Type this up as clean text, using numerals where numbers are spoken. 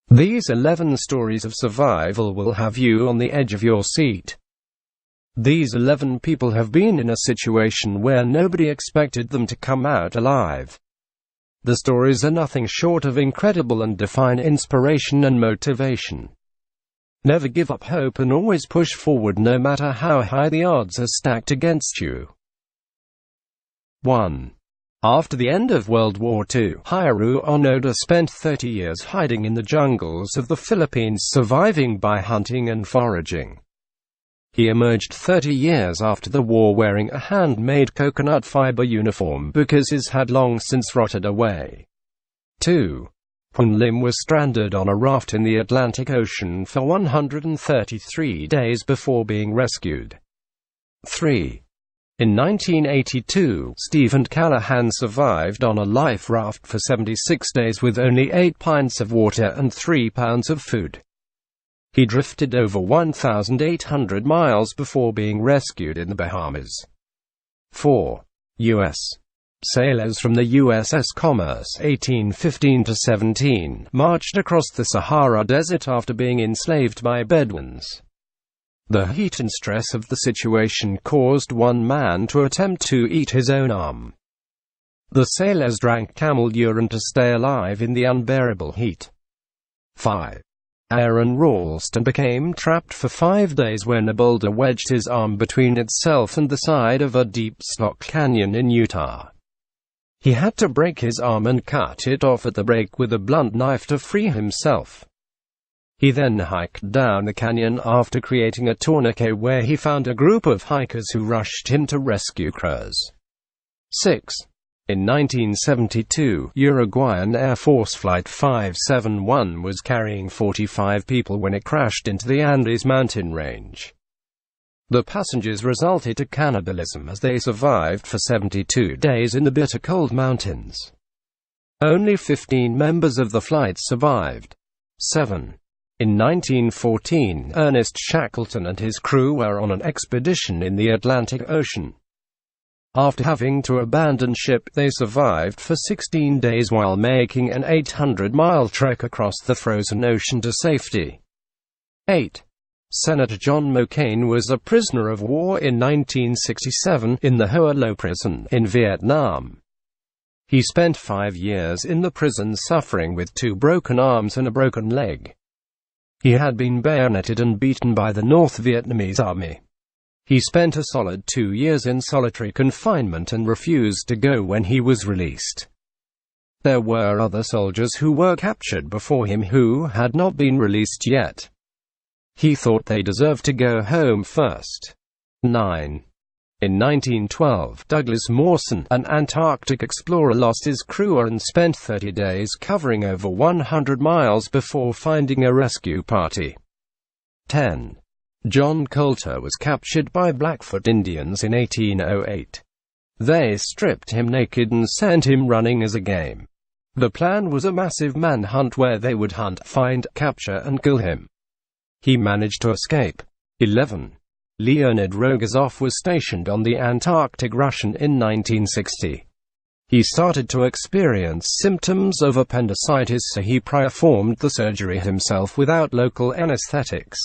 These 11 stories of survival will have you on the edge of your seat. These 11 people have been in a situation where nobody expected them to come out alive. The stories are nothing short of incredible and define inspiration and motivation. Never give up hope and always push forward no matter how high the odds are stacked against you. 1. After the end of World War II, Hiro Onoda spent 30 years hiding in the jungles of the Philippines, surviving by hunting and foraging. He emerged 30 years after the war wearing a handmade coconut fiber uniform because his had long since rotted away. 2. Poon Lim was stranded on a raft in the Atlantic Ocean for 133 days before being rescued. 3. In 1982, Stephen Callahan survived on a life raft for 76 days with only 8 pints of water and 3 pounds of food. He drifted over 1,800 miles before being rescued in the Bahamas. 4. U.S. sailors from the USS Commerce 1815-17 marched across the Sahara Desert after being enslaved by Bedouins. The heat and stress of the situation caused one man to attempt to eat his own arm. The sailors drank camel urine to stay alive in the unbearable heat. 5. Aaron Ralston became trapped for 5 days when a boulder wedged his arm between itself and the side of a deep stock canyon in Utah. He had to break his arm and cut it off at the break with a blunt knife to free himself. He then hiked down the canyon after creating a tourniquet where he found a group of hikers who rushed him to rescue crews. 6. In 1972, Uruguayan Air Force Flight 571 was carrying 45 people when it crashed into the Andes mountain range. The passengers resulted to cannibalism as they survived for 72 days in the bitter cold mountains. Only 15 members of the flight survived. 7. In 1914, Ernest Shackleton and his crew were on an expedition in the Atlantic Ocean. After having to abandon ship, they survived for 16 days while making an 800-mile trek across the frozen ocean to safety. 8. Senator John McCain was a prisoner of war in 1967 in the Hoa Lo prison in Vietnam. He spent 5 years in the prison suffering with 2 broken arms and a broken leg. He had been bayoneted and beaten by the North Vietnamese army. He spent a solid 2 years in solitary confinement and refused to go when he was released. There were other soldiers who were captured before him who had not been released yet. He thought they deserved to go home first. 9. In 1912, Douglas Mawson, an Antarctic explorer, lost his crew and spent 30 days covering over 100 miles before finding a rescue party. 10. John Coulter was captured by Blackfoot Indians in 1808. They stripped him naked and sent him running as a game. The plan was a massive manhunt where they would hunt, find, capture and kill him. He managed to escape. 11. Leonid Rogozov was stationed on the Antarctic Russian in 1960. He started to experience symptoms of appendicitis, so he performed the surgery himself without local anesthetics.